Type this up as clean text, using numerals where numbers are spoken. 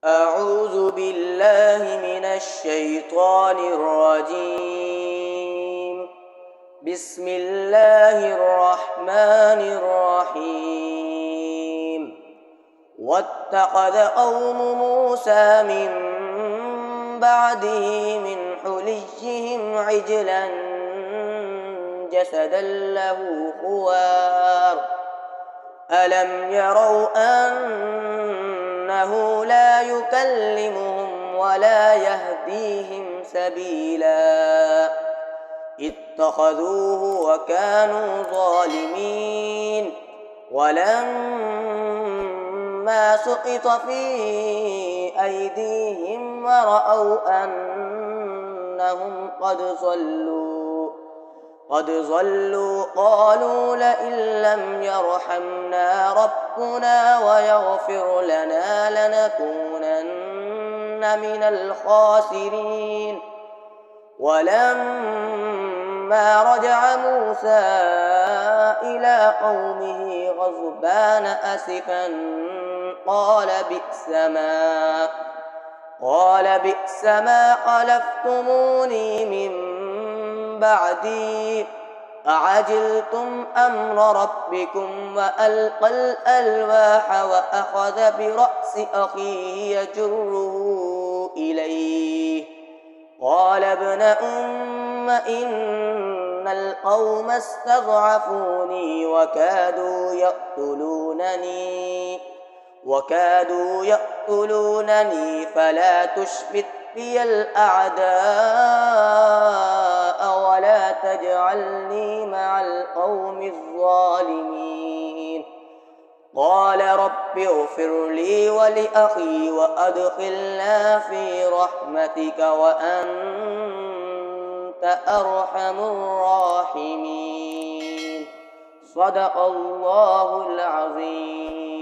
أعوذ بالله من الشيطان الرجيم. بسم الله الرحمن الرحيم. واتخذ قوم موسى من بعده من حليهم عجلا جسدا له خوار ألم يروا أنه لا يكلمهم ولا يهديهم سبيلا اتخذوه وكانوا ظالمين. ولما سقط في أيديهم ورأوا أنهم قد ضلوا قالوا لئن لم يرحمنا ربنا ويغفر لنا لنكونن من الخاسرين. ولما رجع موسى إلى قومه غضبان أسفا قال بئس ما خلفتموني من بعدي أعجلتم أمر ربكم وألقى الألواح وأخذ برأس أخيه يجره إليه قال ابن أم إن القوم استضعفوني وكادوا يقتلونني فلا تشمت بي الأعداء ولا تجعلني مع القوم الظالمين. قال رب اغفر لي ولأخي وأدخلنا في رحمتك وأنت أرحم الراحمين. صدق الله العظيم.